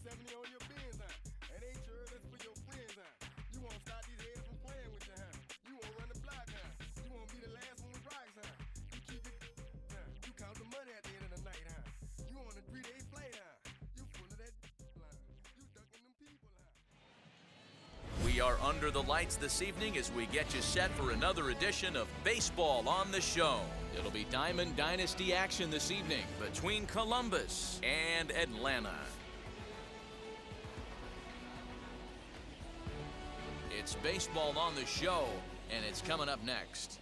70 on your bins, huh? And ain't sure that's for your friends, huh? You won't stop these heads from playing with you, huh? You won't run the block, huh? You won't be the last one with rocks, huh? You keep it, huh? You count the money at the end of the night, huh? You on a 3-day flight, huh? You full of that line. You ducking them people, huh? We are under the lights this evening as we get you set for another edition of Baseball on the Show. It'll be Diamond Dynasty action this evening between Columbus and Atlanta. It's Baseball on the Show, and it's coming up next.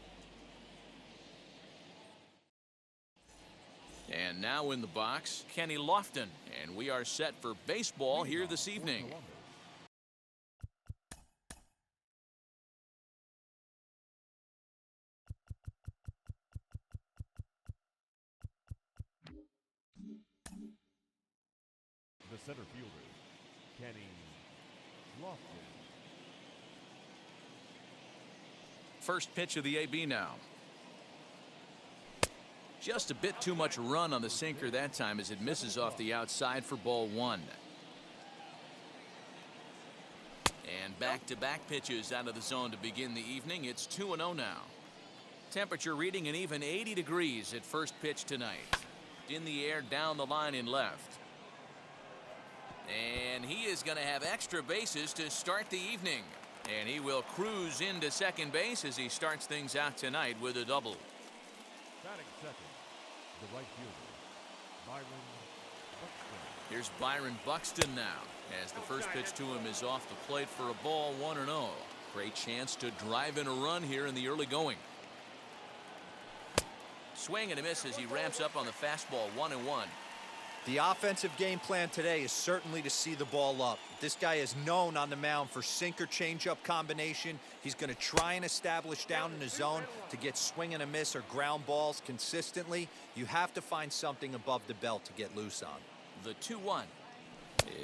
And now in the box, Kenny Lofton, and we are set for baseball here this evening. The center fielder, Kenny Lofton. First pitch of the AB now. Just a bit too much run on the sinker that time as it misses off the outside for ball one. And back-to-back pitches out of the zone to begin the evening. It's 2-0 now. Temperature reading an even 80 degrees at first pitch tonight. In the air down the line in left. And he is going to have extra bases to start the evening. And he will cruise into second base as he starts things out tonight with a double. Batting second, the right fielder, Byron Buxton. Here's Byron Buxton now, as the first pitch to him is off the plate for a ball, 1-0. Great chance to drive in a run here in the early going. Swing and a miss as he ramps up on the fastball, 1-1. The offensive game plan today is certainly to see the ball up. This guy is known on the mound for sinker changeup combination. He's going to try and establish down in the zone to get swing and a miss or ground balls consistently. You have to find something above the belt to get loose on. The 2-1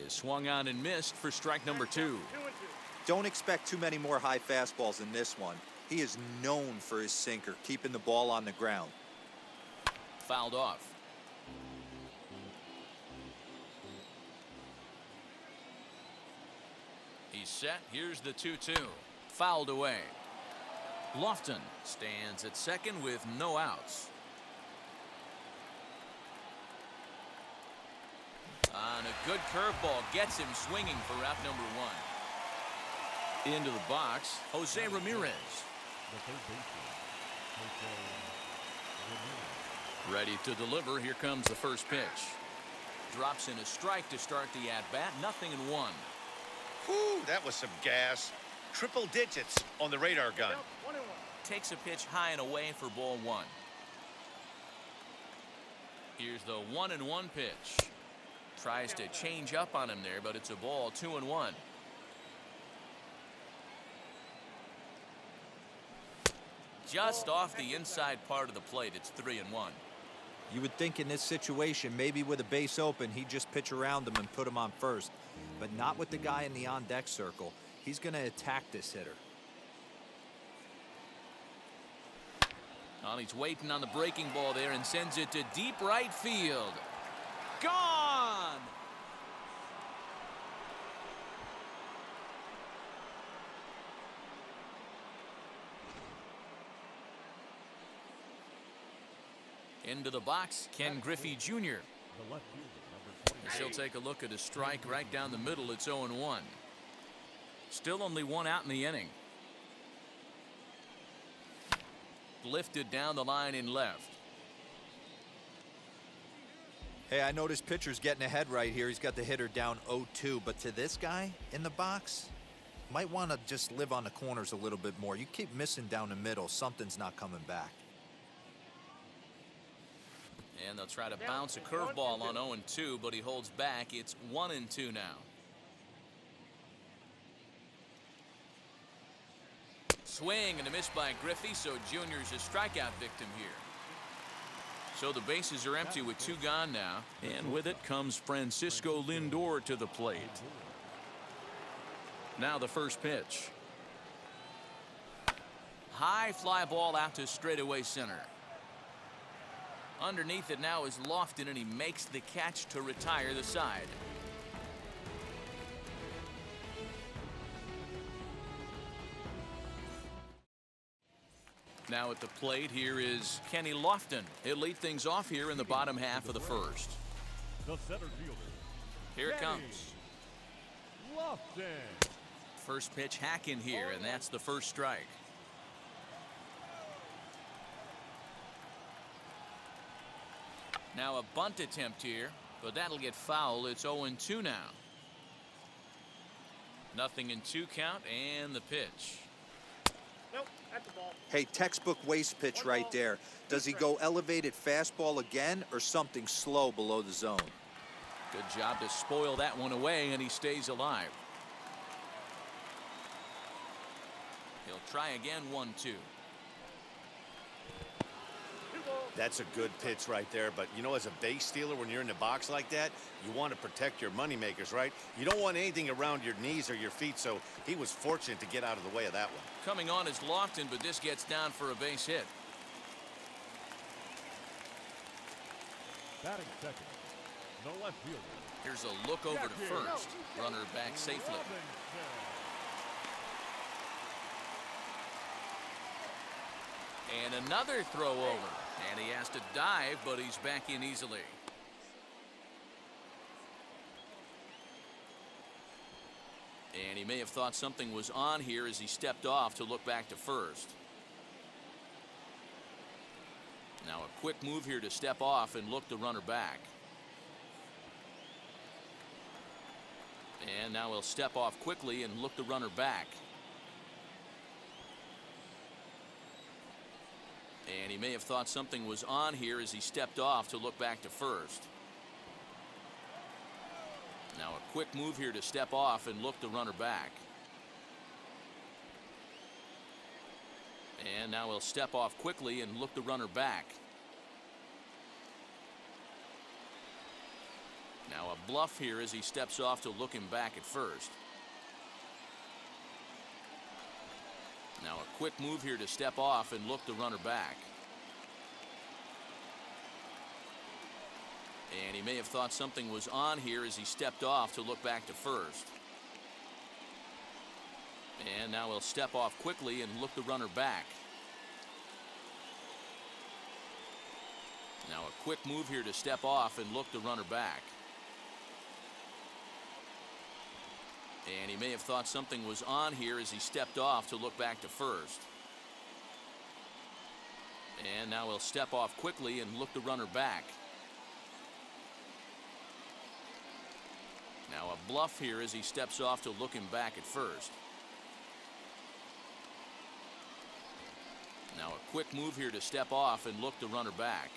is swung on and missed for strike number 2. Don't expect too many more high fastballs in this one. He is known for his sinker, keeping the ball on the ground. Fouled off. He's set. Here's the 2-2. Fouled away. Lofton stands at second with no outs. On a good curveball, gets him swinging for out number 1. Into the box, Jose Ramirez. The third baseman, Jose Ramirez. Ready to deliver. Here comes the first pitch. Drops in a strike to start the at-bat. 0-1. Whew, that was some gas. Triple digits on the radar gun. Takes a pitch high and away for ball 1. Here's the 1-1 pitch. Tries to change up on him there, but it's a ball, 2-1. Just off the inside part of the plate, it's 3-1. You would think in this situation, maybe with a base open, he'd just pitch around him and put him on first. But not with the guy in the on-deck circle. He's going to attack this hitter. Well, he's waiting on the breaking ball there and sends it to deep right field. Gone! Into the box, Ken Griffey Jr. The left fielder, number 20. She'll take a look at a strike right down the middle. It's 0-1. Still only one out in the inning. Lifted down the line in left. Hey, I noticed pitcher's getting ahead right here. He's got the hitter down 0-2. But to this guy in the box, might want to just live on the corners a little bit more. You keep missing down the middle. Something's not coming back. And they'll try to bounce a curveball on 0-2, but he holds back. It's 1-2 now. Swing and a miss by Griffey, so Junior's a strikeout victim here. So the bases are empty with 2 gone now, and with it comes Francisco Lindor to the plate. Now the first pitch. High fly ball out to straightaway center. Underneath it now is Lofton, and he makes the catch to retire the side. Now at the plate here is Kenny Lofton. He'll lead things off here in the bottom half of the first. The center fielder. Here it Kenny comes. Lofton. First pitch hack in here, and that's the first strike. Now a bunt attempt here, but that'll get foul. It's 0-2 now. Nothing in 2 count, and the pitch. Nope, that's the ball. Hey, textbook waste pitch right there. Does he go elevated fastball again or something slow below the zone? Good job to spoil that one away, and he stays alive. He'll try again, 1-2. That's a good pitch right there, but you know, as a base stealer, when you're in the box like that, you want to protect your money makers, right? You don't want anything around your knees or your feet, so he was fortunate to get out of the way of that one. Coming on is Lofton, but this gets down for a base hit. Batting second. The left fielder. Here's a look over to first. Runner back safely. And another throw over. And he has to dive, but he's back in easily. And he may have thought something was on here as he stepped off to look back to first. Now a quick move here to step off and look the runner back. And now he'll step off quickly and look the runner back. And he may have thought something was on here as he stepped off to look back to first. Now a quick move here to step off and look the runner back. And now he'll step off quickly and look the runner back. Now a bluff here as he steps off to look him back at first. Now a quick move here to step off and look the runner back. And he may have thought something was on here as he stepped off to look back to first. And now he'll step off quickly and look the runner back. Now a quick move here to step off and look the runner back. And he may have thought something was on here as he stepped off to look back to first. And now he'll step off quickly and look the runner back. Now a bluff here as he steps off to look him back at first. Now a quick move here to step off and look the runner back.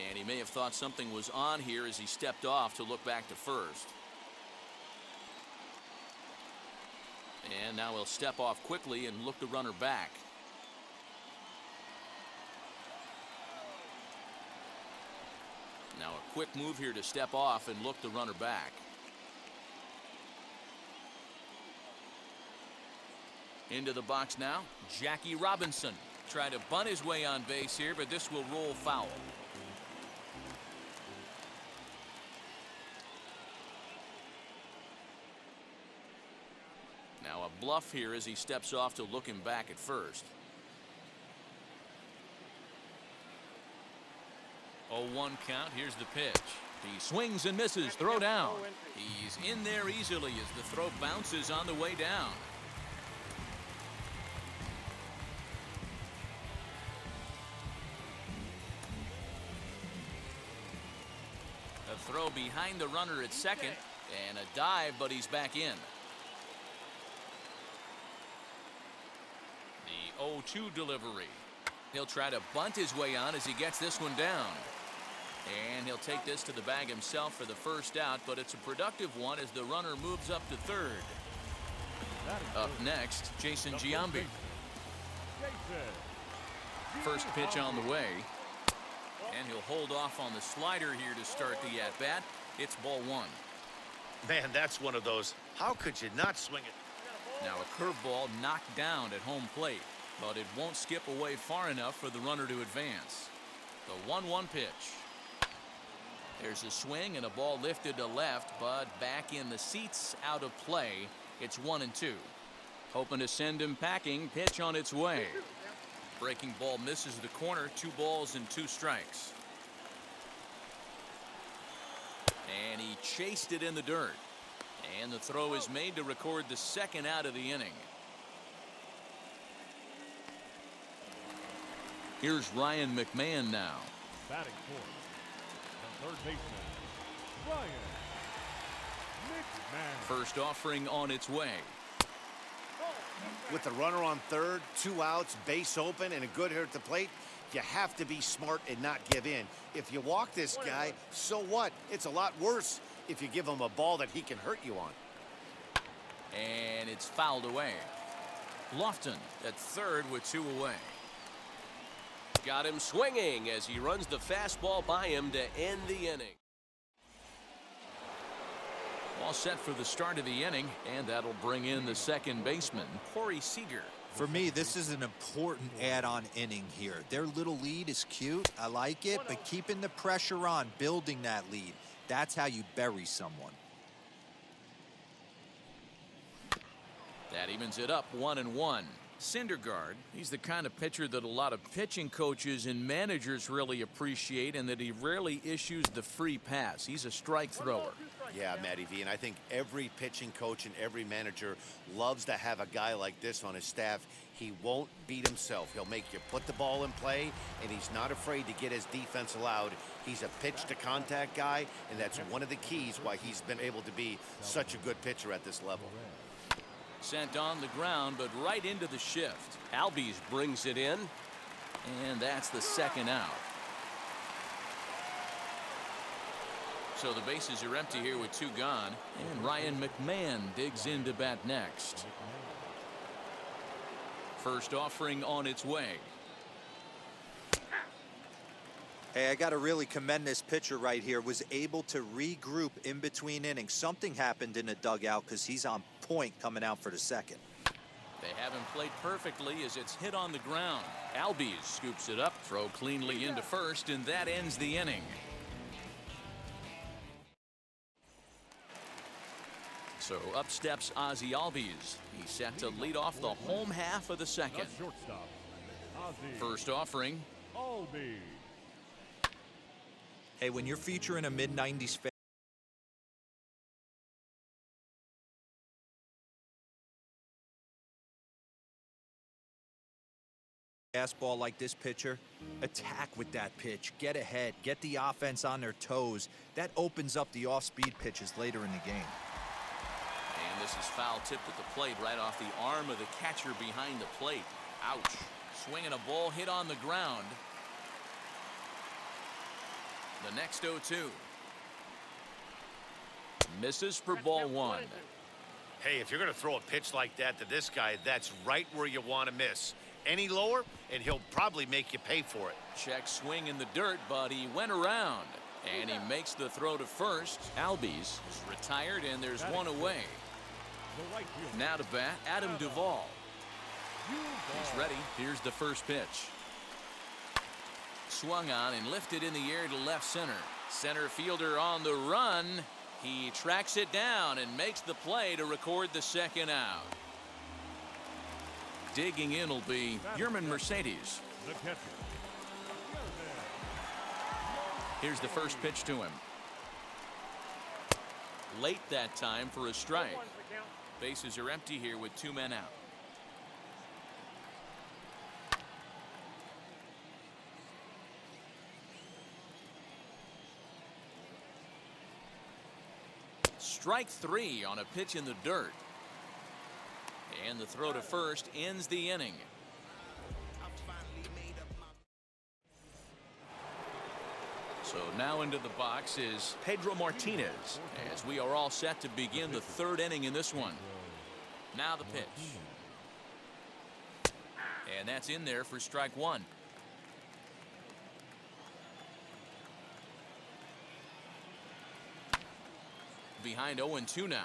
And he may have thought something was on here as he stepped off to look back to first. And now he'll step off quickly and look the runner back. Now a quick move here to step off and look the runner back. Into the box now, Jackie Robinson. Tried to bunt his way on base here, but this will roll foul. Now a bluff here as he steps off to look him back at first. 0-1 count. Here's the pitch. He swings and misses. Throw down. He's in there easily as the throw bounces on the way down. A throw behind the runner at second and a dive, but he's back in. The 0-2 delivery. He'll try to bunt his way on as he gets this one down. And he'll take this to the bag himself for the first out, but it's a productive one as the runner moves up to third. Up next, Jason Giambi. First pitch on the way. And he'll hold off on the slider here to start the at-bat. It's ball one. Man, that's one of those. How could you not swing it? Now a curveball knocked down at home plate, but it won't skip away far enough for the runner to advance. The 1-1 pitch. There's a swing and a ball lifted to left, but back in the seats, out of play. It's 1-2. Hoping to send him packing. Pitch on its way. Breaking ball misses the corner. 2 balls and 2 strikes. And he chased it in the dirt. And the throw is made to record the second out of the inning. Here's Ryan McMahon now. Batting fourth, the third baseman, Ryan McMahon. First offering on its way. With the runner on third, 2 outs, base open, and a good hitter at the plate, you have to be smart and not give in. If you walk this guy, so what? It's a lot worse if you give him a ball that he can hurt you on. And it's fouled away. Lofton at third with 2 away. Got him swinging as he runs the fastball by him to end the inning. All set for the start of the inning, and that'll bring in the second baseman, Corey Seager. For me, this is an important add-on inning here. Their little lead is cute. I like it, but keeping the pressure on, building that lead, that's how you bury someone. That evens it up 1-1. Syndergaard, he's the kind of pitcher that a lot of pitching coaches and managers really appreciate, and that he rarely issues the free pass. He's a strike thrower. Yeah, Matty V, and I think every pitching coach and every manager loves to have a guy like this on his staff. He won't beat himself. He'll make you put the ball in play, and he's not afraid to get his defense allowed. He's a pitch-to-contact guy, and that's one of the keys why he's been able to be such a good pitcher at this level. Sent on the ground, but right into the shift. Albies brings it in. And that's the second out. So the bases are empty here with 2 gone. And Ryan McMahon digs in to bat next. First offering on its way. Hey, I got to really commend this pitcher right here. Was able to regroup in between innings. Something happened in the dugout because he's on point coming out for the second. They haven't played perfectly as it's hit on the ground. Albies scoops it up, throw cleanly into first, and that ends the inning. So up steps Ozzie Albies. He's set to lead off the home half of the second. The shortstop, Ozzie First offering. Albies. Hey, when you're featuring a mid-90s fastball like this pitcher, attack with that pitch, get ahead, get the offense on their toes. That opens up the off-speed pitches later in the game. And this is foul tipped at the plate right off the arm of the catcher behind the plate. Ouch. Swinging a ball hit on the ground. The next 0-2. Misses for ball 1. Hey, if you're going to throw a pitch like that to this guy, that's right where you want to miss. Any lower, and he'll probably make you pay for it. Check swing in the dirt, but he went around. And he makes the throw to first. Albies is retired, and there's 1 away. The right fielder, Now to bat, Adam Duvall. He's ready. Here's the first pitch. Swung on and lifted in the air to left center. Center fielder on the run. He tracks it down and makes the play to record the second out. Digging in will be Yerman Mercedes. the catcher. Here's the first pitch to him. Late that time for a strike. Bases are empty here with 2 men out. Strike 3 on a pitch in the dirt. And the throw to first ends the inning. So now into the box is Pedro Martinez, as we are all set to begin the 3rd inning in this one. Now the pitch. And that's in there for strike 1. behind 0-2 now.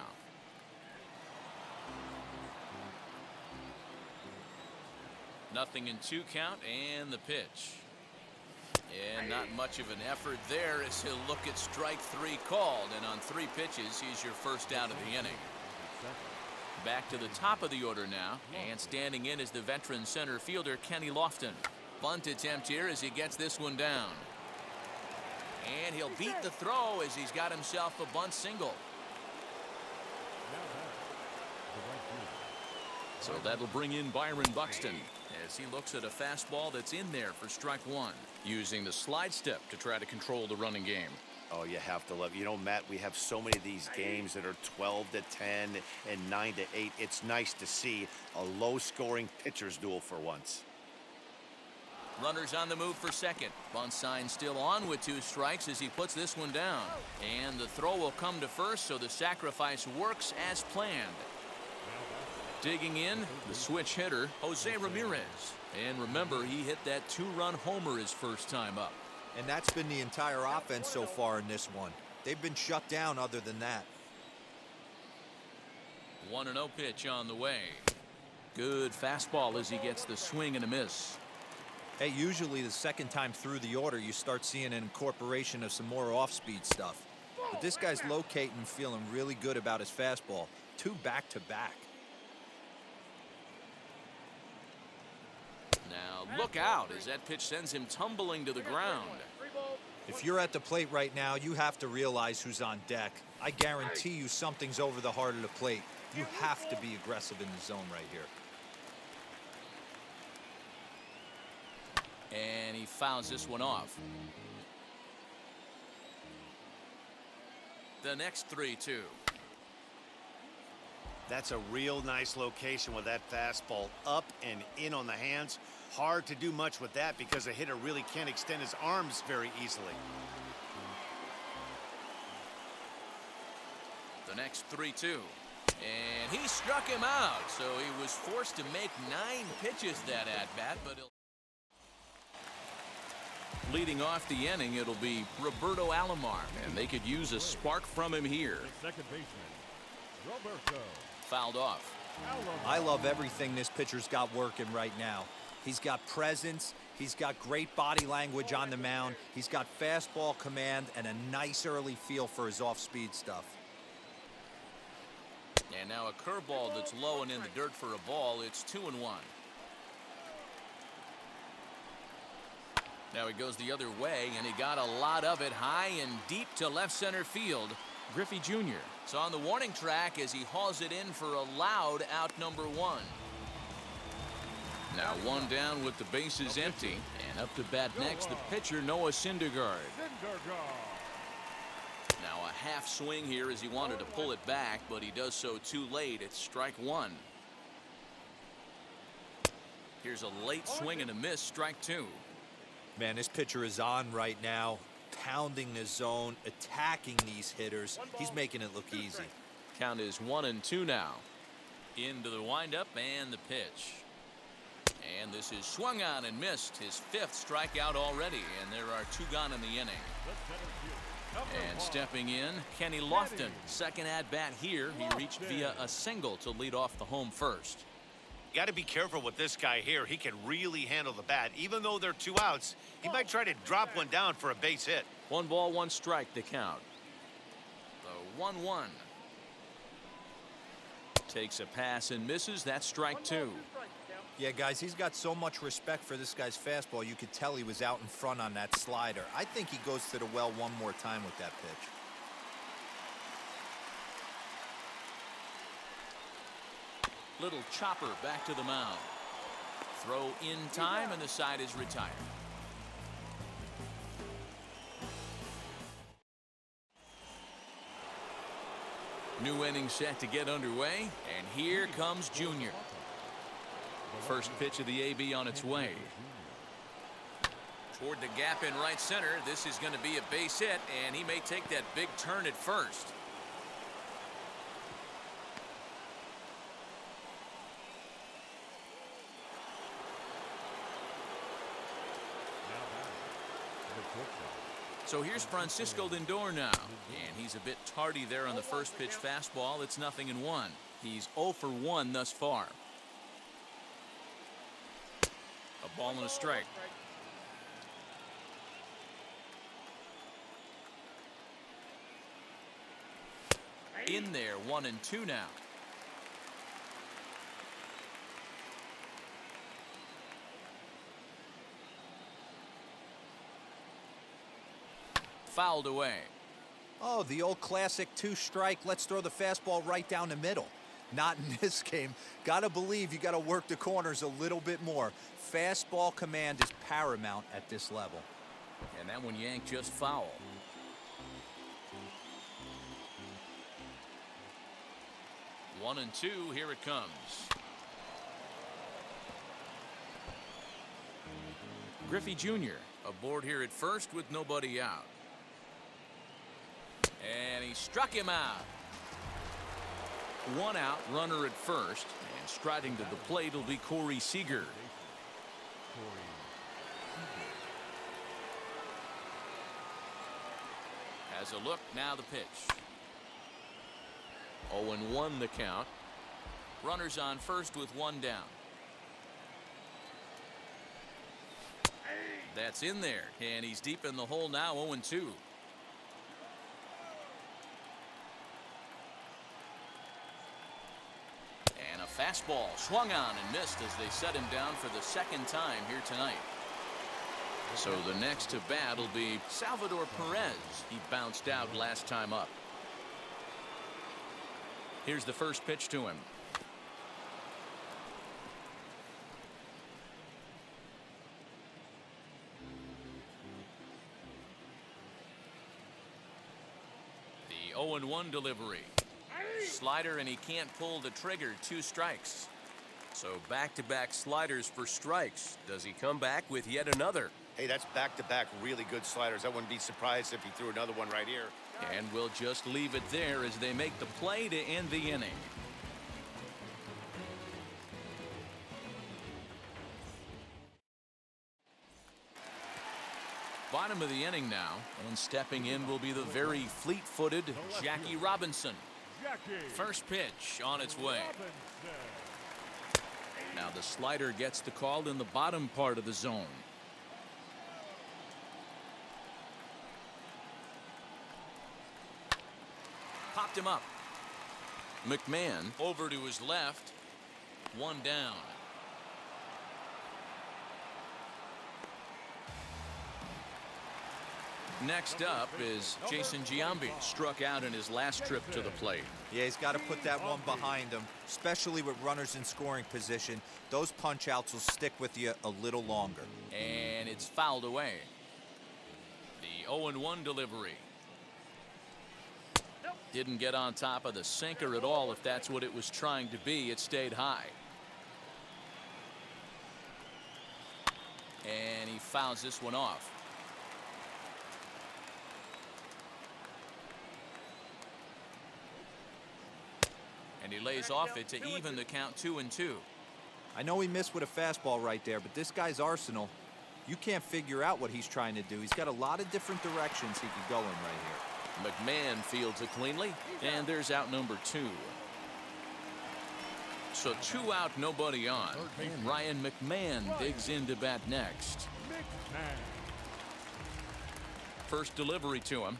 Nothing in 2 count, and the pitch. And not much of an effort there as he'll look at strike 3 called, and on 3 pitches he's your first out of the inning. Back to the top of the order now, and standing in is the veteran center fielder Kenny Lofton. Bunt attempt here as he gets this one down. And he'll beat the throw as he's got himself a bunt single. So that'll bring in Byron Buxton as he looks at a fastball that's in there for strike 1, using the slide step to try to control the running game. Oh, you have to love it. You know, Matt, we have so many of these games that are 12-10 and 9-8. It's nice to see a low-scoring pitcher's duel for once. Runners on the move for second. Bunt sign still on with 2 strikes as he puts this one down. And the throw will come to first, so the sacrifice works as planned. Digging in, the switch hitter, Jose Ramirez. And remember, he hit that 2-run homer his first time up. And that's been the entire offense so far in this one. They've been shut down other than that. 1-0 pitch on the way. Good fastball as he gets the swing and a miss. Hey, usually the second time through the order, you start seeing an incorporation of some more off-speed stuff. But this guy's locating and feeling really good about his fastball. 2 back-to-back. Now look out as that pitch sends him tumbling to the ground. If you're at the plate right now, you have to realize who's on deck. I guarantee you something's over the heart of the plate. You have to be aggressive in the zone right here. And he fouls this one off. The next 3-2. That's a real nice location with that fastball up and in on the hands. Hard to do much with that because a hitter really can't extend his arms very easily. The next 3-2. And he struck him out, so he was forced to make 9 pitches that at-bat, but he'll... Leading off the inning, it'll be Roberto Alomar, and they could use a spark from him here. Second baseman, Roberto. Fouled off. I love everything this pitcher's got working right now. He's got presence, he's got great body language on the mound, he's got fastball command, and a nice early feel for his off-speed stuff. And now a curveball that's low and in the dirt for a ball. It's 2-1. Now he goes the other way, and he got a lot of it high and deep to left center field. Griffey Jr. is on the warning track as he hauls it in for a loud out number 1. Now 1 down with the bases empty, and up to bat next the pitcher Noah Syndergaard. Now a half swing here as he wanted to pull it back, but he does so too late. It's strike 1. Here's a late swing and a miss, strike 2. Man, this pitcher is on right now, pounding the zone, attacking these hitters. He's making it look easy. Count is 1-2 now. Into the windup and the pitch. And this is swung on and missed. His 5th strikeout already, and there are 2 gone in the inning. And stepping in, Kenny Lofton. Second at-bat here. He reached via a single to lead off the home first. You got to be careful with this guy here. He can really handle the bat. Even though they're 2 outs, he might try to drop one down for a base hit. 1 ball, 1 strike, the count. The 1-1. Takes a pass and misses. That's strike 2. Yeah, guys, he's got so much respect for this guy's fastball. You could tell he was out in front on that slider. I think he goes to the well one more time with that pitch. Little chopper back to the mound. Throw in time, and the side is retired. New inning set to get underway, and here comes Junior. First pitch of the AB on its way. Toward the gap in right center. This is going to be a base hit, and he may take that big turn at first. So here's Francisco Lindor now, and he's a bit tardy there on the first pitch fastball. It's 0-1. He's 0 for 1 thus far. A ball and a strike. In there, 1-2 now. Fouled away. Oh, the old classic 2-strike. Let's throw the fastball right down the middle. Not in this game. Gotta believe you gotta work the corners a little bit more. Fastball command is paramount at this level. And that one yanked just foul. 1-2, here it comes. Griffey Jr. aboard here at first with nobody out. And he struck him out. 1 out, runner at first, and striding to the plate will be Corey Seager. Has a look, now the pitch. 0-1 the count. Runners on first with 1 down. That's in there, and he's deep in the hole now, 0-2. And a fastball swung on and missed as they set him down for the second time here tonight. So the next to bat will be Salvador Perez. He bounced out last time up. Here's the first pitch to him. The 0-1 delivery. Slider, and he can't pull the trigger. 2 strikes. So back-to-back sliders for strikes. Does he come back with yet another? Hey, that's back-to-back really good sliders. I wouldn't be surprised if he threw another one right here. And we'll just leave it there as they make the play to end the inning. Bottom of the inning now, and stepping in will be the very fleet-footed Jackie Robinson. First pitch on its way. Now the slider gets the call in the bottom part of the zone. Popped him up. McMahon over to his left. 1 down. Next up is Jason Giambi. Struck out in his last trip to the plate. Yeah, he's got to put that one behind him, especially with runners in scoring position. Those punch-outs will stick with you a little longer. And it's fouled away. The 0-1 delivery. Didn't get on top of the sinker at all, if that's what it was trying to be. It stayed high. And he fouls this one off. And he lays off it to even the count 2-2. I know he missed with a fastball right there, but this guy's arsenal, you can't figure out what he's trying to do. He's got a lot of different directions he could go in right here. McMahon fields it cleanly, and there's out number 2. So 2 out, nobody on. And Ryan McMahon digs in to bat next. First delivery to him.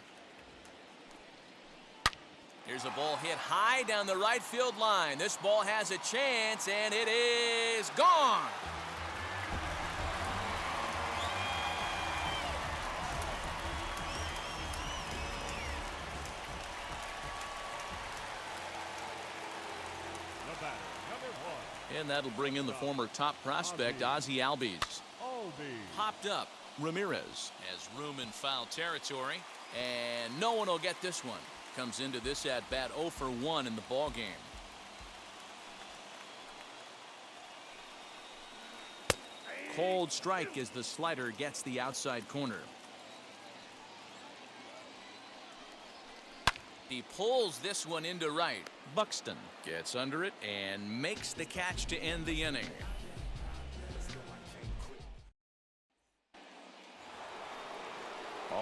Here's a ball hit high down the right field line. This ball has a chance, and it is gone. And that'll bring in the former top prospect, Ozzie Albies. Popped up. Ramirez has room in foul territory, and no one will get this one. Comes into this at bat 0 for 1 in the ball game. Cold strike as the slider gets the outside corner. He pulls this one into right. Buxton gets under it and makes the catch to end the inning.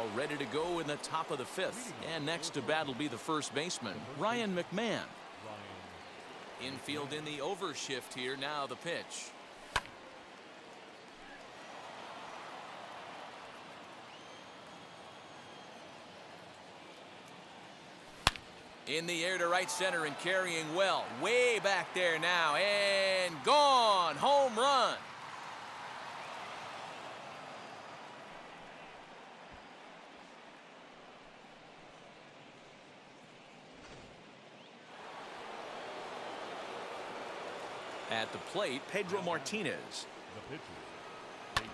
All ready to go in the top of the fifth. And next to bat will be the first baseman, Ryan McMahon. Infield in the overshift here. Now the pitch. In the air to right center and carrying well. Way back there now. And gone. Home run. At the plate, Pedro Martinez. The pitcher, Pedro.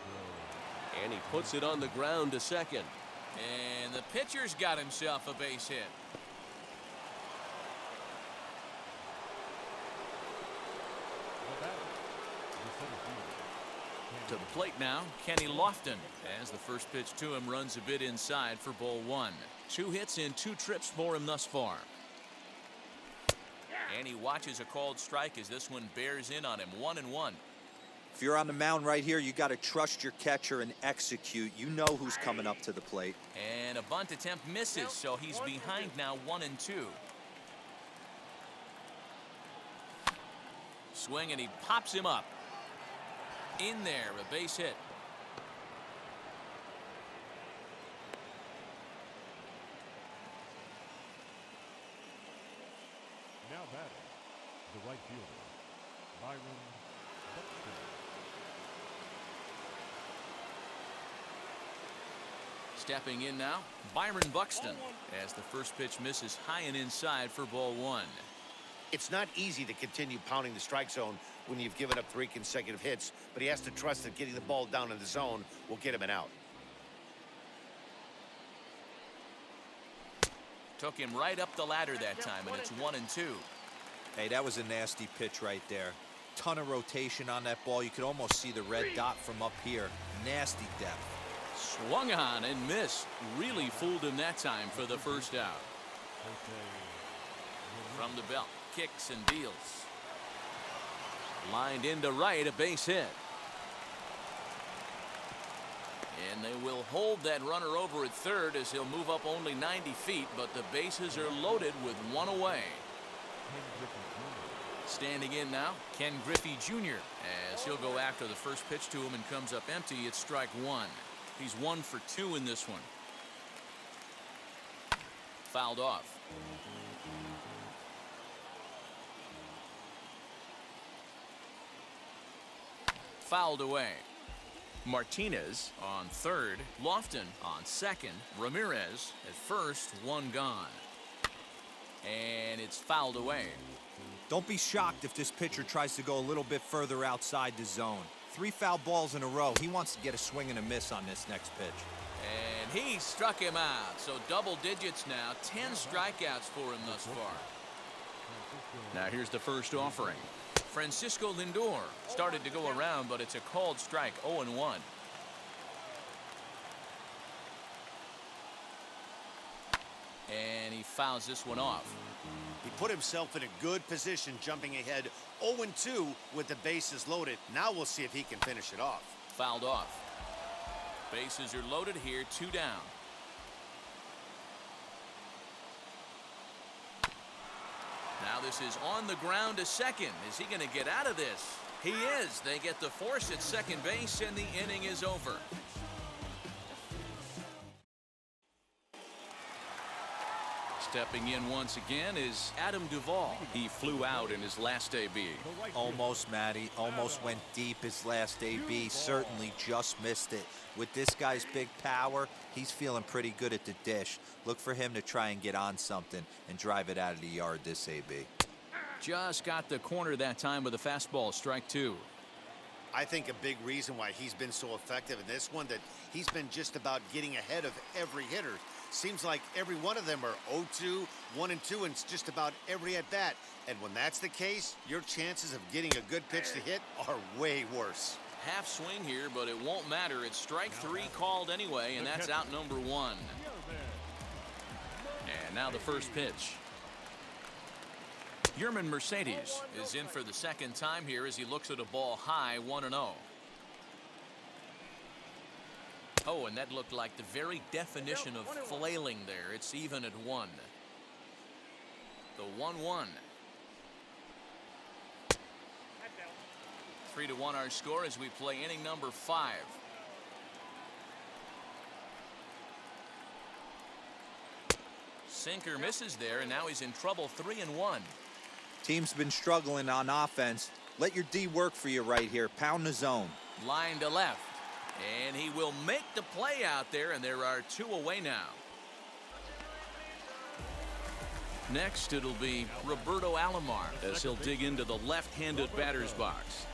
And he puts it on the ground to second. And the pitcher's got himself a base hit. The batter, the center fielder. To the plate now, Kenny Lofton, as the first pitch to him runs a bit inside for ball one. 2 hits in 2 trips for him thus far. And he watches a called strike as this one bears in on him. 1-1. If you're on the mound right here, you got to trust your catcher and execute. You know who's coming up to the plate. And a bunt attempt misses, so he's behind now 1-2. Swing, and he pops him up. In there, a base hit. Now batting, the right fielder, Byron Buxton. Stepping in now, Byron Buxton, as the first pitch misses high and inside for ball one. It's not easy to continue pounding the strike zone when you've given up 3 consecutive hits, but he has to trust that getting the ball down in the zone will get him an out. Took him right up the ladder that time, and it's 1-2. Hey, that was a nasty pitch right there. Ton of rotation on that ball. You could almost see the red dot from up here. Nasty depth. Swung on and missed. Really fooled him that time for the first out. From the belt, kicks and deals. Lined into right, a base hit. And they will hold that runner over at third as he'll move up only 90 feet, but the bases are loaded with 1 away. Standing in now, Ken Griffey Jr. as he'll go after the first pitch to him and comes up empty. It's strike 1. He's 1 for 2 in this one. Fouled off. Fouled away. Martinez on third, Lofton on second, Ramirez at first, 1 gone. And it's fouled away. Don't be shocked if this pitcher tries to go a little bit further outside the zone. 3 foul balls in a row. He wants to get a swing and a miss on this next pitch. And he struck him out. So double digits now. 10 strikeouts for him thus far. Now here's the first offering. Francisco Lindor started to go around, but it's a called strike. 0-1. And he fouls this one off. He put himself in a good position jumping ahead 0-2 with the bases loaded. Now we'll see if he can finish it off. Fouled off. Bases are loaded here, 2 down. Now this is on the ground to second. Is he going to get out of this? He is. They get the force at second base, and the inning is over. Stepping in once again is Adam Duvall. He flew out in his last AB. Almost, Matty. Almost went deep his last AB. Certainly just missed it. With this guy's big power, he's feeling pretty good at the dish. Look for him to try and get on something and drive it out of the yard this AB. Just got the corner that time with a fastball, strike 2. I think a big reason why he's been so effective in this one, that he's been just about getting ahead of every hitter. Seems like every one of them are 0-2, 1-2, and it's just about every at-bat. And when that's the case, your chances of getting a good pitch to hit are way worse. Half swing here, but it won't matter. It's strike 3 called anyway, and that's out number 1. And now the first pitch. Yerman Mercedes is in for the second time here as he looks at a ball high, 1-0. Oh, and that looked like the very definition of flailing there. It's even at 1. The 1-1. 3-1 our score as we play inning number 5. Sinker misses there, and now he's in trouble. 3-1. Team's been struggling on offense. Let your D work for you right here. Pound the zone. Line to left. And he will make the play out there, and there are 2 away now. Next, it'll be Roberto Alomar as he'll dig into the left-handed batter's box.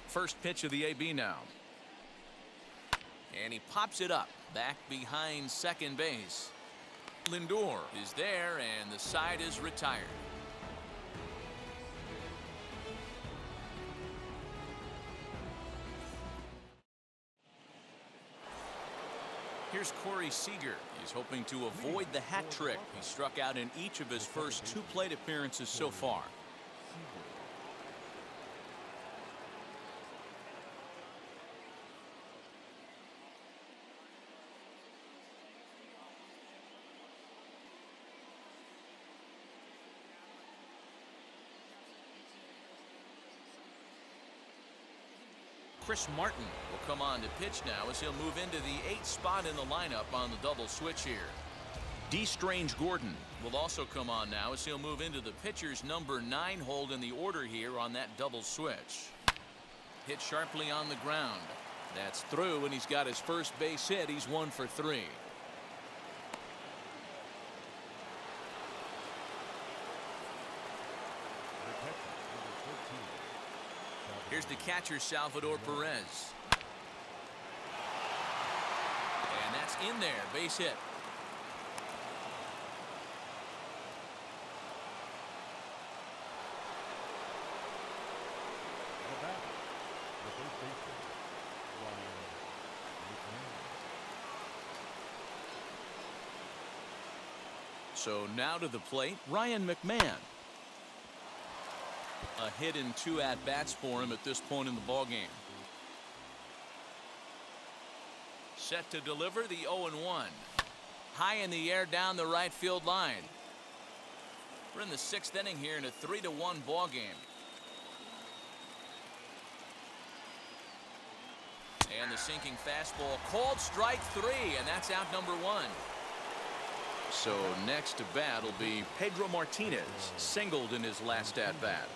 First pitch of the AB now. And he pops it up back behind second base. Lindor is there, and the side is retired. Here's Corey Seager. He's hoping to avoid the hat trick. He struck out in each of his first 2 plate appearances so far. Chris Martin will come on to pitch now as he'll move into the 8th spot in the lineup on the double switch here. D. Strange Gordon will also come on now as he'll move into the pitcher's number 9 hold in the order here on that double switch. Hit sharply on the ground. That's through, and he's got his first base hit. He's 1 for 3. Here's the catcher, Salvador Perez. And that's in there. Base hit. So now to the plate, Ryan McMahon. A hit in 2 at-bats for him at this point in the ballgame. Set to deliver the 0-1. High in the air down the right field line. We're in the 6th inning here in a 3-1 ballgame. And the sinking fastball called strike 3, and that's out number 1. So next to bat will be Pedro Martinez, singled in his last at-bat.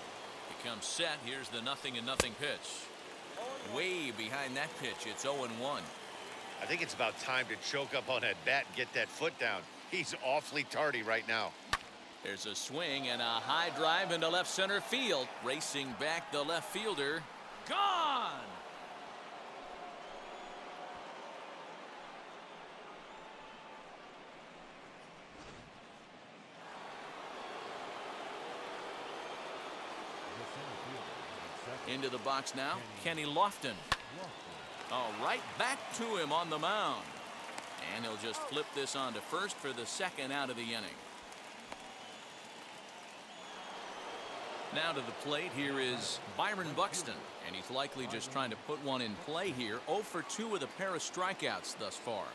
He comes set. Here's the 0-0 pitch. Way behind that pitch. It's 0-1. I think it's about time to choke up on that bat and get that foot down. He's awfully tardy right now. There's a swing and a high drive into left center field. Racing back the left fielder. Gone! Into the box now, Kenny Lofton. Oh, right back to him on the mound. And he'll just flip this on to first for the 2nd out of the inning. Now to the plate, here is Byron Buxton. And he's likely just trying to put one in play here. 0 for 2 with a pair of strikeouts thus far.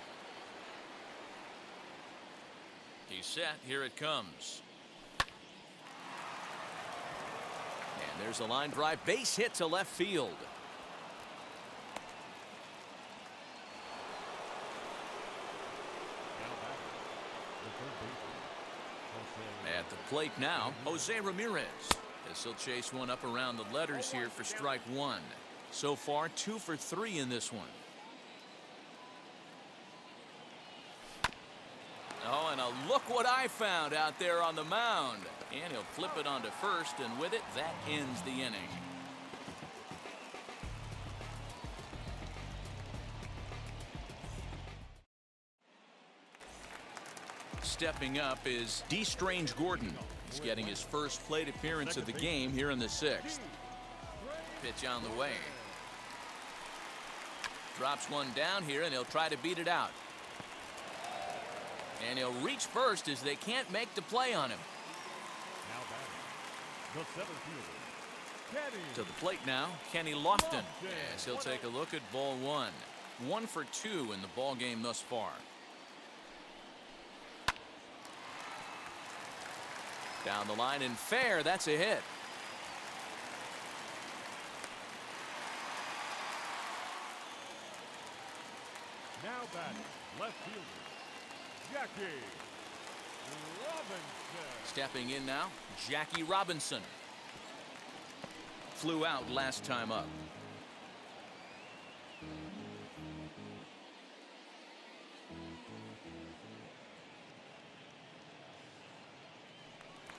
He's set. Here it comes. And there's a line drive. Base hit to left field. At the plate now, Jose Ramirez. As he'll chase one up around the letters here for strike 1. So far, 2 for 3 in this one. Oh, and look what I found out there on the mound. And he'll flip it onto first, and with it, that ends the inning. Stepping up is D. Strange Gordon. He's getting his first plate appearance of the game here in the 6th. Pitch on the way. Drops one down here, and he'll try to beat it out. And he'll reach first as they can't make the play on him. Now batting, the center fielder, Kenny. To the plate now, Kenny Lofton. Yes, he'll take a look at ball one. 1 for 2 in the ball game thus far. Down the line and fair. That's a hit. Now batting, left fielder, Jackie Robinson. Stepping in now, Jackie Robinson. Flew out last time up.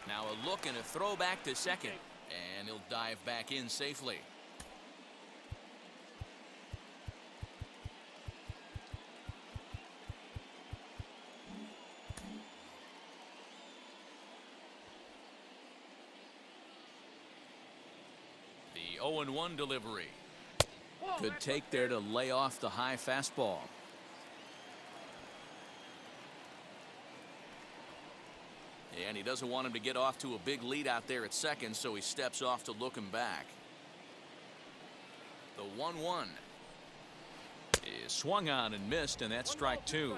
Now a look and a throw back to second. And he'll dive back in safely. The 0-1 delivery. Good take there to lay off the high fastball. And he doesn't want him to get off to a big lead out there at second, so he steps off to look him back. The 1-1 is swung on and missed, and that's strike 2.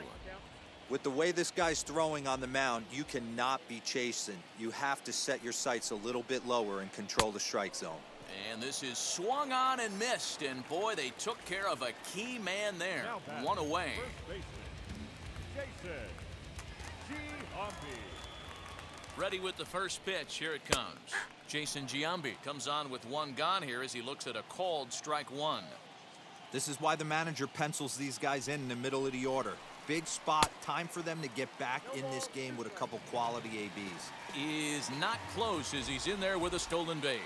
With the way this guy's throwing on the mound, you cannot be chasing. You have to set your sights a little bit lower and control the strike zone. And this is swung on and missed, and boy, they took care of a key man there. One away. First baseman, Jason Giambi. Ready with the first pitch. Here it comes. Jason Giambi comes on with one gone here as he looks at a called strike 1. This is why the manager pencils these guys in the middle of the order. Big spot, time for them to get back in this game with a couple quality ABs. Is not close as he's in there with a stolen base.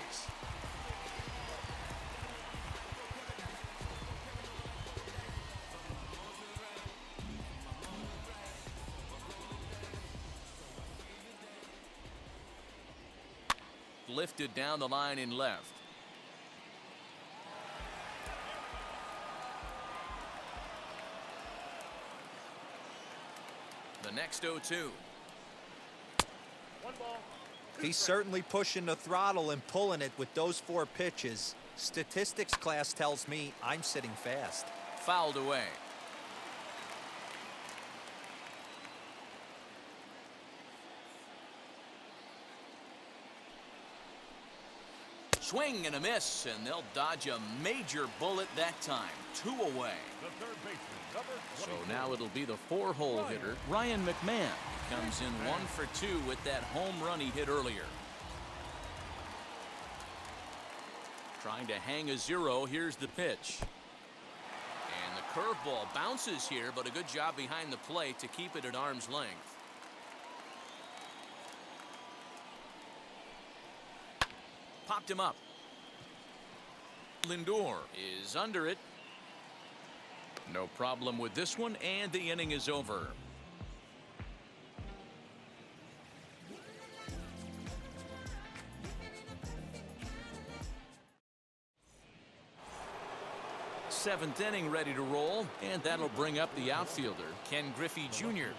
Lifted down the line in left. The next 0-2. He's certainly pushing the throttle and pulling it with those 4 pitches. Statistics class tells me I'm sitting fast. Fouled away. Swing and a miss, and they'll dodge a major bullet that time. 2 away. The third baseman, number 24. So now it'll be the 4-hole hitter, Ryan McMahon. Comes in 1 for 2 with that home run he hit earlier. Trying to hang a 0. Here's the pitch. And the curveball bounces here, but a good job behind the plate to keep it at arm's length. Popped him up. Lindor is under it. No problem with this one, and the inning is over. Seventh inning ready to roll, and that'll bring up the outfielder, Ken Griffey Jr.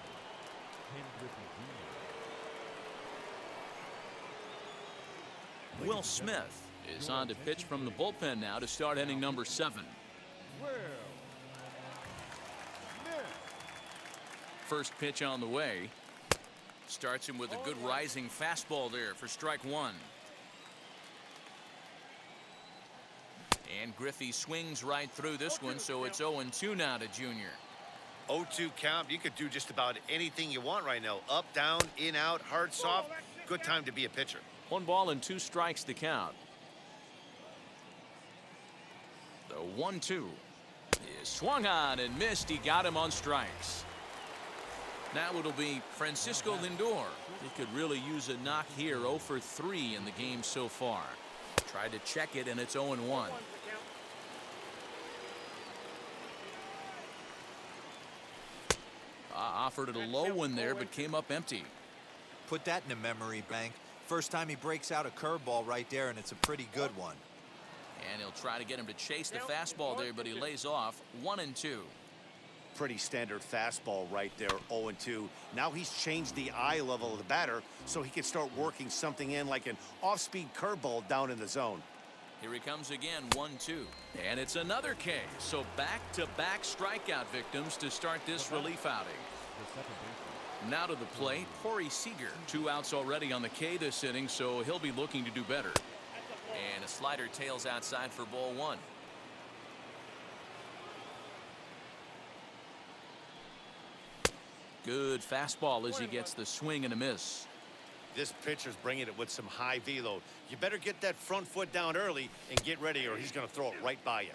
Will Smith is on to pitch from the bullpen now to start inning number 7. First pitch on the way. Starts him with a good rising fastball there for strike 1. And Griffey swings right through this one, so it's 0-2 now to Junior. 0-2 count. You could do just about anything you want right now. Up, down, in, out, hard, soft. Good time to be a pitcher. 1 ball and 2 strikes to count. The 1-2 is swung on and missed. He got him on strikes. Now it'll be Francisco Lindor. He could really use a knock here. 0 for 3 in the game so far. Tried to check it, and it's 0-1. Offered it a low one there, but came up empty. Put that in the memory bank. First time he breaks out a curveball right there, and it's a pretty good one. And he'll try to get him to chase the fastball there, but he lays off. 1-2. Pretty standard fastball right there, 0-2. Now he's changed the eye level of the batter so he can start working something in like an off-speed curveball down in the zone. Here he comes again, 1-2. And it's another K. So back-to-back strikeout victims to start this relief outing. Now to the plate, Corey Seager. 2 outs already on the K this inning, so he'll be looking to do better. And a slider tails outside for ball 1. Good fastball as he gets the swing and a miss. This pitcher's bringing it with some high velo. You better get that front foot down early and get ready, or he's going to throw it right by you.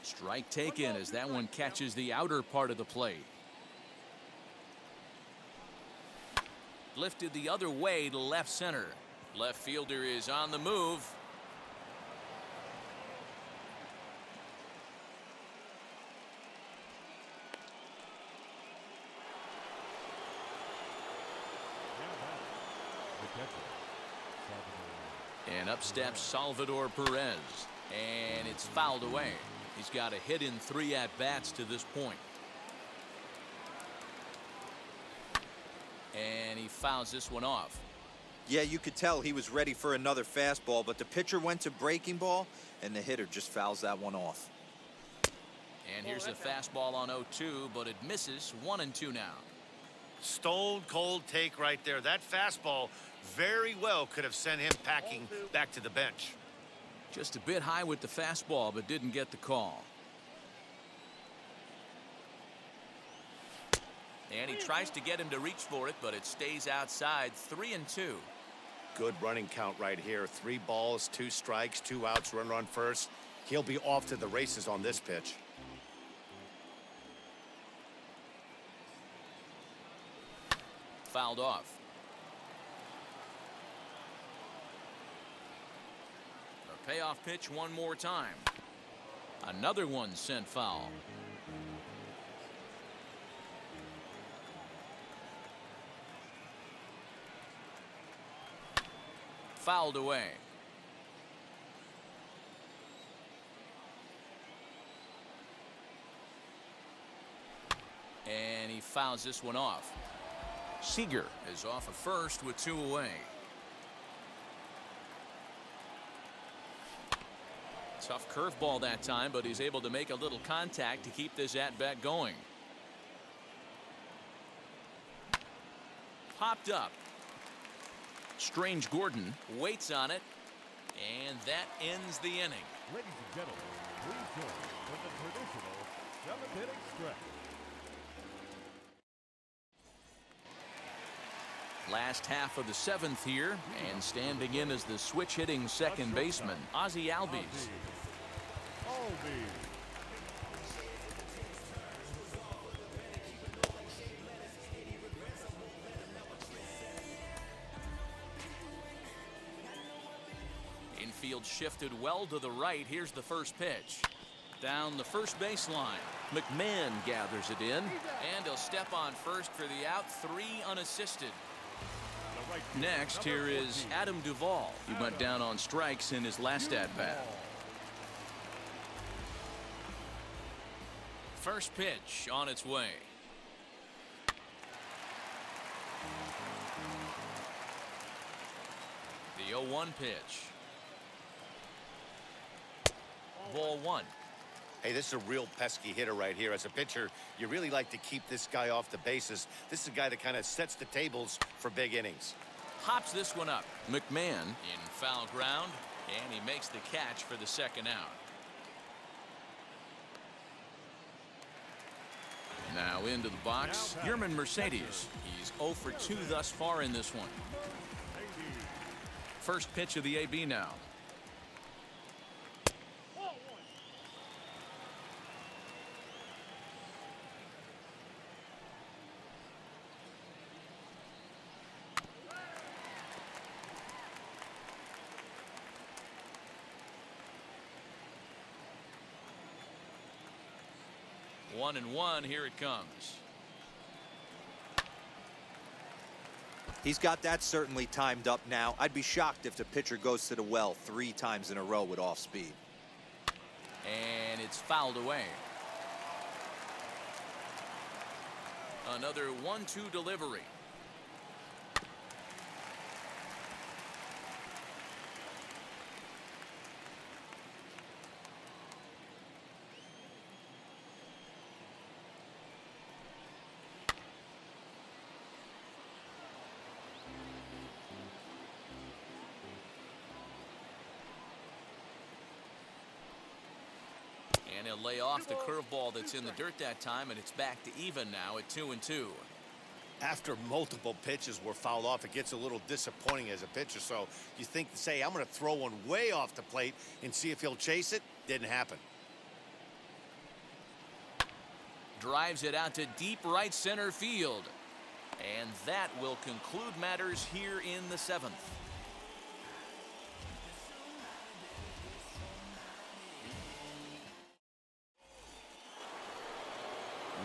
Strike taken as that one catches the outer part of the plate. Lifted the other way to left center. Left fielder is on the move. And up steps Salvador Perez. And it's fouled away. He's got a hit in 3 at-bats to this point. And he fouls this one off. Yeah, you could tell he was ready for another fastball, but the pitcher went to breaking ball, and the hitter just fouls that one off. And here's a fastball on 0-2, but it misses. 1-2 now. Stone cold take right there. That fastball very well could have sent him packing back to the bench. Just a bit high with the fastball, but didn't get the call. And he tries to get him to reach for it, but it stays outside. 3-2. Good running count right here. 3 balls, 2 strikes, 2 outs, runner on first. He'll be off to the races on this pitch. Fouled off. A payoff pitch one more time. Another one sent foul. Fouled away. And he fouls this one off. Seager is off at first with 2 away. Tough curveball that time, but he's able to make a little contact to keep this at-bat going. Popped up. Strange Gordon waits on it, and that ends the inning. Ladies and gentlemen, please join in the traditional 7th-inning stretch. Last half of the 7th here, and standing in as the switch-hitting second baseman, Ozzie Albies. Infield shifted well to the right. Here's the first pitch. Down the first baseline. McMahon gathers it in, and he'll step on first for the out. 3 unassisted. Next, here is Adam Duvall. He went down on strikes in his last at-bat. First pitch on its way. The 0-1 pitch. Ball 1. Hey, this is a real pesky hitter right here. As a pitcher, you really like to keep this guy off the bases. This is a guy that kind of sets the tables for big innings. Pops this one up. McMahon in foul ground, and he makes the catch for the second out. Now into the box, Yerman Mercedes. He's 0 for 2 thus far in this one. First pitch of the AB now. One and one, here it comes. He's got that certainly timed up now. I'd be shocked if the pitcher goes to the well 3 times in a row with off speed. And it's fouled away. Another 1-2 delivery. And he'll lay off the curveball that's in the dirt that time, and it's back to even now at 2-2. After multiple pitches were fouled off, it gets a little disappointing as a pitcher. So you think, say, I'm going to throw one way off the plate and see if he'll chase it. Didn't happen. Drives it out to deep right center field. And that will conclude matters here in the 7th.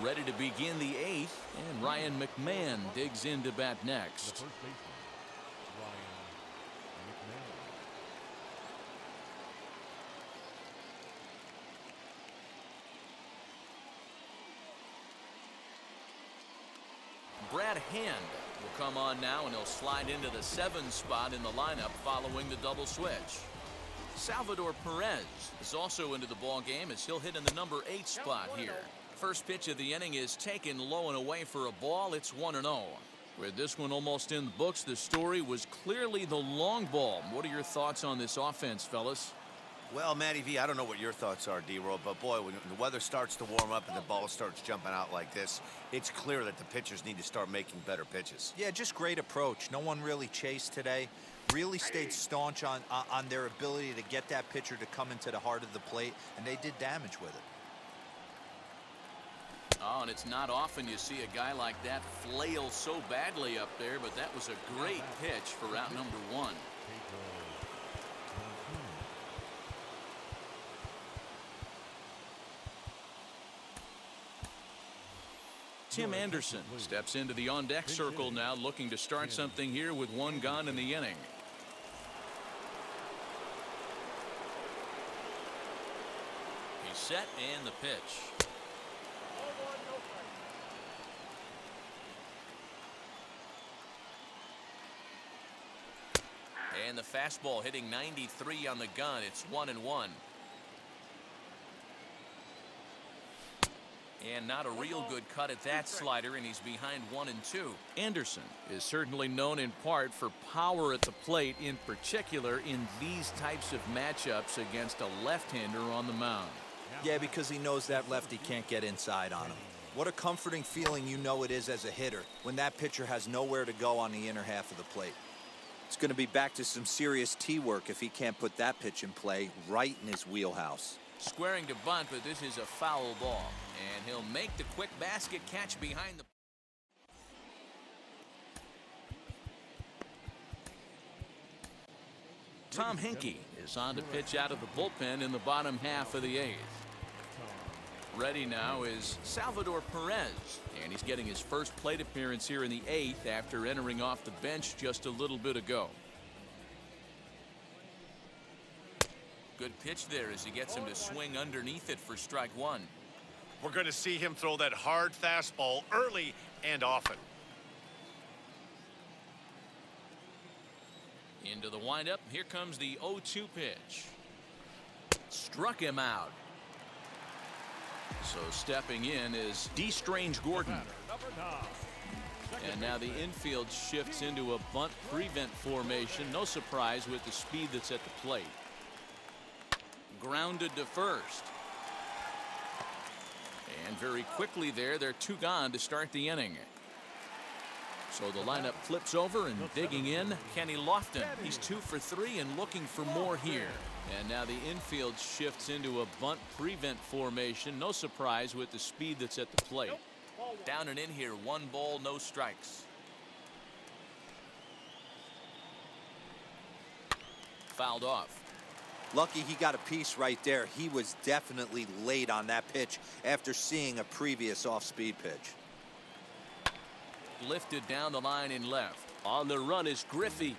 Ready to begin the 8th, and Ryan McMahon digs in to bat The next. first baseman, Ryan McMahon. Brad Hand will come on now, and he'll slide into the 7 spot in the lineup following the double switch. Salvador Perez is also into the ball game as he'll hit in the number 8 spot here. First pitch of the inning is taken low and away for a ball. It's 1-0. With this one almost in the books, the story was clearly the long ball. What are your thoughts on this offense, fellas? Well, Matty V, I don't know what your thoughts are, D-Roll, but boy, when the weather starts to warm up and the ball starts jumping out like this, it's clear that the pitchers need to start making better pitches. Yeah, just great approach. No one really chased today. Really stayed staunch on their ability to get that pitcher to come into the heart of the plate, and they did damage with it. Oh, and it's not often you see a guy like that flail so badly up there, but that was a great pitch for out number 1. Tim Anderson steps into the on-deck circle now, looking to start something here with 1 gone in the inning. He's set, and the pitch. And the fastball hitting 93 on the gun. It's 1-1. And not a real good cut at that slider, and he's behind 1-2. Anderson is certainly known in part for power at the plate, in particular in these types of matchups against a left-hander on the mound. Yeah, because he knows that lefty can't get inside on him. What a comforting feeling you know it is as a hitter when that pitcher has nowhere to go on the inner half of the plate. It's going to be back to some serious tee work if he can't put that pitch in play right in his wheelhouse. Squaring to bunt, but this is a foul ball. And he'll make the quick basket catch behind the... Tom Hinkie is on to pitch out of the bullpen in the bottom half of the 8th. Ready now is Salvador Perez, and he's getting his first plate appearance here in the 8th after entering off the bench just a little bit ago. Good pitch there as he gets him to swing underneath it for strike 1. We're going to see him throw that hard fastball early and often. Into the windup. Here comes the 0-2 pitch. Struck him out. So stepping in is D. Strange Gordon. And now the infield shifts into a bunt prevent formation. No surprise with the speed that's at the plate. Grounded to first. And very quickly there, they're 2 gone to start the inning. So the lineup flips over, and digging in, Kenny Lofton. He's 2 for 3 and looking for more here. And now the infield shifts into a bunt prevent formation. No surprise with the speed that's at the plate. Down and in here, 1 ball, no strikes. Fouled off. Lucky he got a piece right there. He was definitely late on that pitch after seeing a previous off-speed pitch. Lifted down the line in left. On the run is Griffey,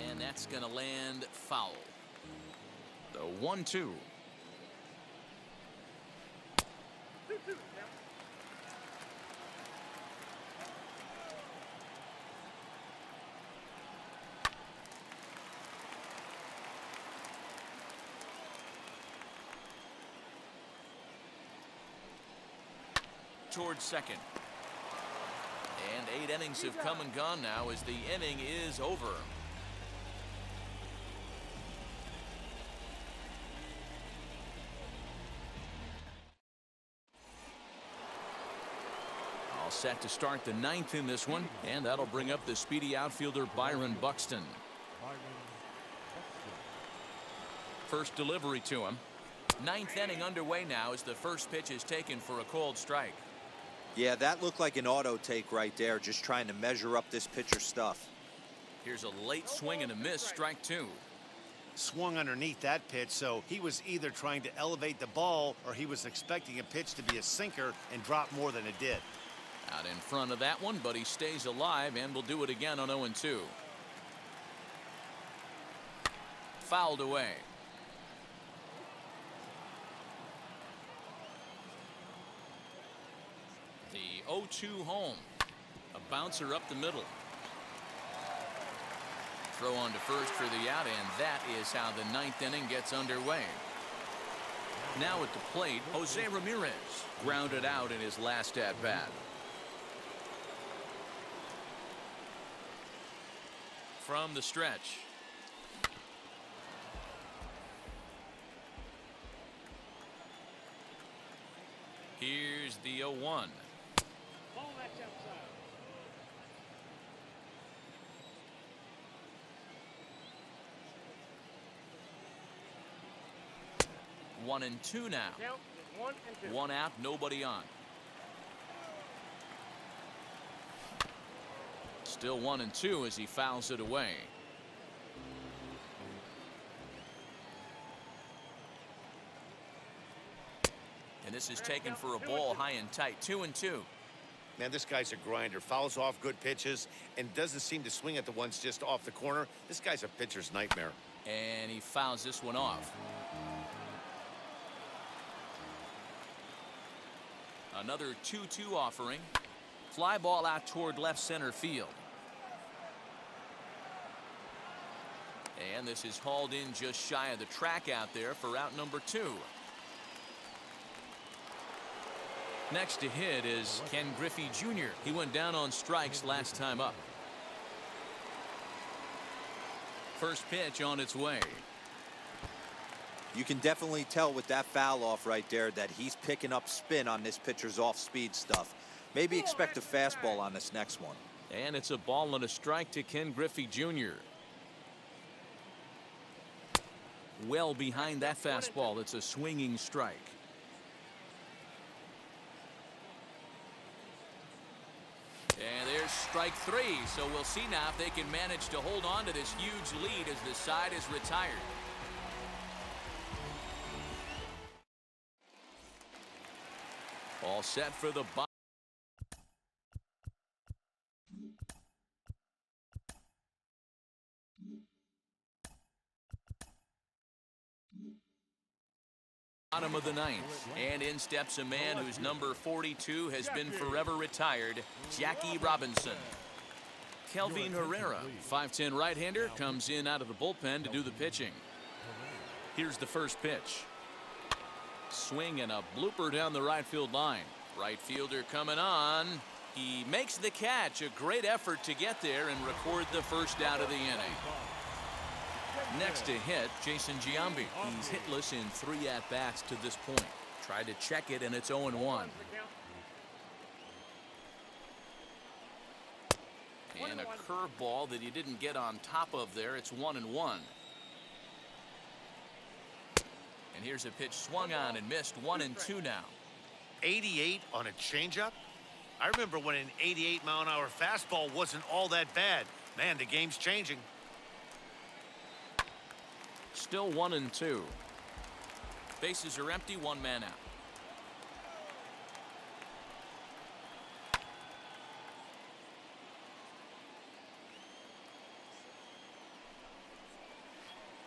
and that's going to land foul. The 1-2. Towards second. And 8 innings have come and gone now as the inning is over. set to start the ninth in this one, and that'll bring up the speedy outfielder Byron Buxton. First delivery to him. Ninth inning underway now as the first pitch is taken for a called strike. Yeah, that looked like an auto take right there, just trying to measure up this pitcher's stuff. Here's a late swing and a miss, strike two. Swung underneath that pitch, so he was either trying to elevate the ball or he was expecting a pitch to be a sinker and drop more than it did. Out in front of that one, but he stays alive and will do it again on 0-2. Fouled away. The 0-2 home. A bouncer up the middle. Throw on to first for the out, and that is how the ninth inning gets underway. Now at the plate, Jose Ramirez grounded out in his last at bat. From the stretch. Here's the 0-1. 1-2 now. One out, nobody on. Still 1-2 as he fouls it away. And this is taken for a ball high and tight. 2-2. Man, this guy's a grinder. Fouls off good pitches and doesn't seem to swing at the ones just off the corner. This guy's a pitcher's nightmare. And he fouls this one off. Another 2-2 offering. Fly ball out toward left center field. And this is hauled in just shy of the track out there for out number 2. Next to hit is Ken Griffey Jr. He went down on strikes last time up. First pitch on its way. You can definitely tell with that foul off right there that he's picking up spin on this pitcher's off-speed stuff. Maybe expect a fastball on this next one. And it's a ball and a strike to Ken Griffey Jr. Well behind that fastball. It's a swinging strike. And there's strike three. So we'll see now if they can manage to hold on to this huge lead as the side is retired. All set for the bottom of the ninth, and in steps a man whose number 42 has been forever retired, Jackie Robinson. Kelvin Herrera, 5'10" right-hander, comes in out of the bullpen to do the pitching. Here's the first pitch. Swing and a blooper down the right field line. Right fielder coming on. He makes the catch. A great effort to get there and record the first out of the inning. Next to hit, Jason Giambi. He's hitless in 3 at-bats to this point. Tried to check it, and it's 0-1. And a curveball that he didn't get on top of there. It's 1-1. And here's a pitch swung on and missed. 1-2 now. 88 on a changeup? I remember when an 88-mile-an-hour fastball wasn't all that bad. Man, the game's changing. Still 1-2. Bases are empty, 1 man out.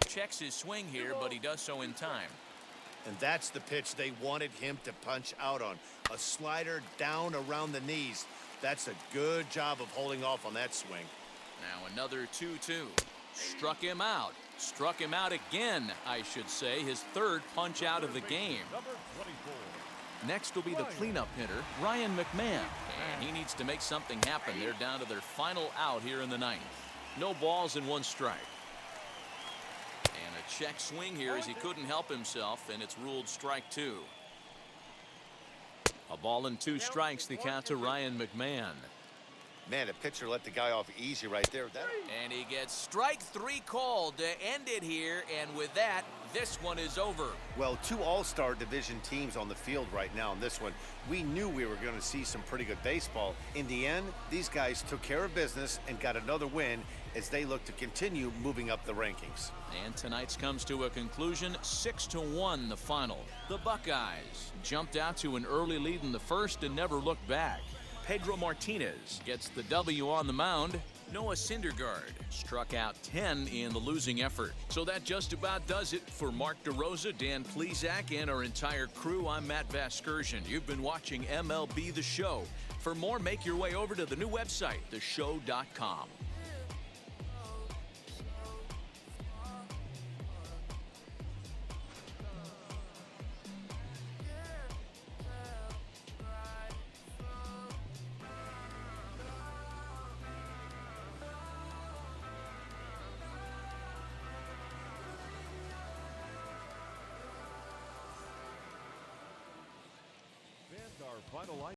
Checks his swing here, but he does so in time. And that's the pitch they wanted him to punch out on. A slider down around the knees. That's a good job of holding off on that swing. Now another 2-2. Struck him out. Struck him out again, I should say. His third punch out of the game. Next will be the cleanup hitter, Ryan McMahon. And he needs to make something happen. They're down to their final out here in the ninth. No balls and 1 strike. And a check swing here as he couldn't help himself, and it's ruled strike 2. A ball and 2 strikes, the count to Ryan McMahon. Man, the pitcher let the guy off easy right there. And he gets strike 3 called to end it here, and with that, this one is over. Well, 2 all-star division teams on the field right now in this one. We knew we were going to see some pretty good baseball. In the end, these guys took care of business and got another win as they look to continue moving up the rankings. And tonight's comes to a conclusion, 6-1 the final. The Buckeyes jumped out to an early lead in the first and never looked back. Pedro Martinez gets the W on the mound. Noah Syndergaard struck out 10 in the losing effort. So that just about does it for Mark DeRosa, Dan Plesac, and our entire crew. I'm Matt Vasgersian. You've been watching MLB The Show. For more, make your way over to the new website, theshow.com. And our final